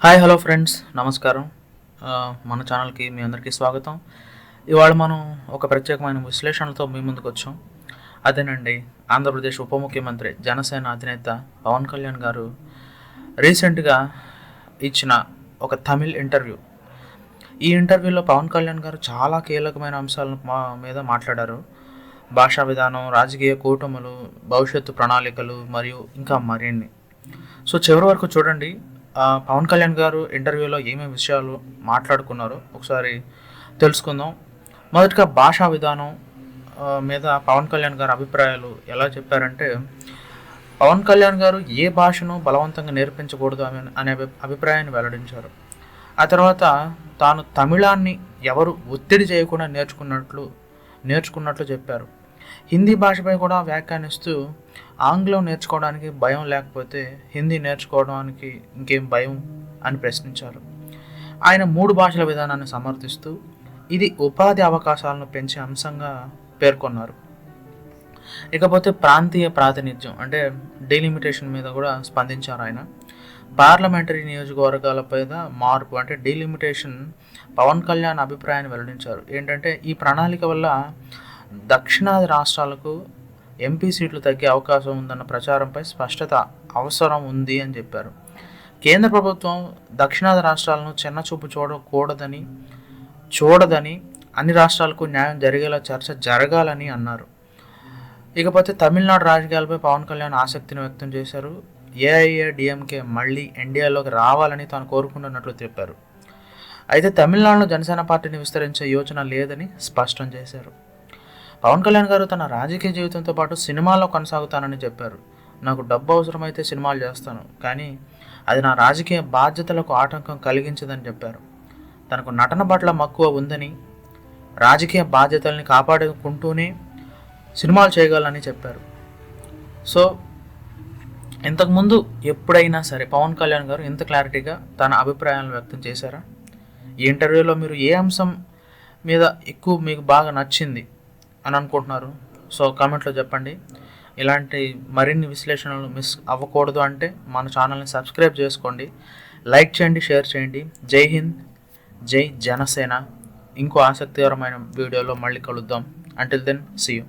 Hi hello friends, నమస్కారం. మన ఛానల్కి మీ అందరికీ స్వాగతం. ఇవాళ మనం ఒక ప్రత్యేకమైన విశ్లేషణతో మీ ముందుకు వచ్చాం. అదేనండి, ఆంధ్రప్రదేశ్ ఉప ముఖ్యమంత్రి జనసేన అధినేత పవన్ కళ్యాణ్ గారు రీసెంట్గా ఇచ్చిన ఒక తమిళ్ ఇంటర్వ్యూ. ఈ ఇంటర్వ్యూలో పవన్ కళ్యాణ్ గారు చాలా కీలకమైన అంశాలను మీద మాట్లాడారు. భాషా విధానం, రాజకీయ కూటములు, భవిష్యత్తు ప్రణాళికలు మరియు ఇంకా మరిన్ని. సో చివరి వరకు చూడండి. పవన్ కళ్యాణ్ గారు ఇంటర్వ్యూలో ఏమేమి విషయాలు మాట్లాడుకున్నారో ఒకసారి తెలుసుకుందాం. మొదటగా భాషా విధానం మీద పవన్ కళ్యాణ్ గారి అభిప్రాయాలు ఎలా చెప్పారంటే, పవన్ కళ్యాణ్ గారు ఏ భాషను బలవంతంగా నేర్పించకూడదు అనే అభిప్రాయాన్ని వెల్లడించారు. ఆ తర్వాత తాను తమిళాన్ని ఎవరు ఒత్తిడి చేయకుండా నేర్చుకున్నట్లు చెప్పారు. హిందీ భాషపై కూడా వ్యాఖ్యానిస్తూ, ఆంగ్లం నేర్చుకోవడానికి భయం లేకపోతే హిందీ నేర్చుకోవడానికి ఇంకేం భయం అని ప్రశ్నించారు. ఆయన 3 భాషల విధానాన్ని సమర్థిస్తూ ఇది ఉపాధి అవకాశాలను పెంచే అంశంగా పేర్కొన్నారు. ఇకపోతే ప్రాంతీయ ప్రాతినిధ్యం అంటే డీలిమిటేషన్ మీద కూడా స్పందించారు ఆయన. పార్లమెంటరీ నియోజకవర్గాలపై మార్పు అంటే డీలిమిటేషన్ పవన్ కళ్యాణ్ అభిప్రాయాన్ని వెల్లడించారు. ఏంటంటే ఈ ప్రణాళిక వల్ల దక్షిణాది రాష్ట్రాలకు ఎంపీ సీట్లు తగ్గే అవకాశం ఉందన్న ప్రచారంపై స్పష్టత అవసరం ఉంది అని చెప్పారు. కేంద్ర ప్రభుత్వం దక్షిణాది రాష్ట్రాలను చిన్నచూపు చూడదని అన్ని రాష్ట్రాలకు న్యాయం జరిగేలా చర్చ జరగాలని అన్నారు. ఇకపోతే తమిళనాడు రాజకీయాలపై పవన్ కళ్యాణ్ ఆసక్తిని వ్యక్తం చేశారు. ఏఐఏడిఎంకే మళ్ళీ ఎన్డీఏలోకి రావాలని తాను కోరుకుంటున్నట్లు చెప్పారు. అయితే తమిళనాడులో జనసేన పార్టీని విస్తరించే యోచన లేదని స్పష్టం చేశారు. పవన్ కళ్యాణ్ గారు తన రాజకీయ జీవితంతో పాటు సినిమాల్లో కొనసాగుతానని చెప్పారు. నాకు డబ్బు అవసరమైతే సినిమాలు చేస్తాను, కానీ అది నా రాజకీయ బాధ్యతలకు ఆటంకం కలిగించదని చెప్పారు. తనకు నటన పట్ల మక్కువ ఉందని, రాజకీయ బాధ్యతల్ని కాపాడుకుంటూనే సినిమాలు చేయగలని చెప్పారు. సో ఇంతకుముందు ఎప్పుడైనా సరే పవన్ కళ్యాణ్ గారు ఇంత క్లారిటీగా తన అభిప్రాయాలను వ్యక్తం చేశారా? ఈ ఇంటర్వ్యూలో మీరు ఏ అంశం మీద ఎక్కువ మీకు బాగా నచ్చింది అని అనుకుంటున్నారు? సో కామెంట్లో చెప్పండి. ఇలాంటి మరిన్ని విశ్లేషణలు మిస్ అవ్వకూడదు అంటే మన ఛానల్ని సబ్స్క్రైబ్ చేసుకోండి, లైక్ చేయండి, షేర్ చేయండి. జై హింద్, జై జనసేన. ఇంకో ఆసక్తికరమైన వీడియోలో మళ్ళీ కలుద్దాం. Until then, see you.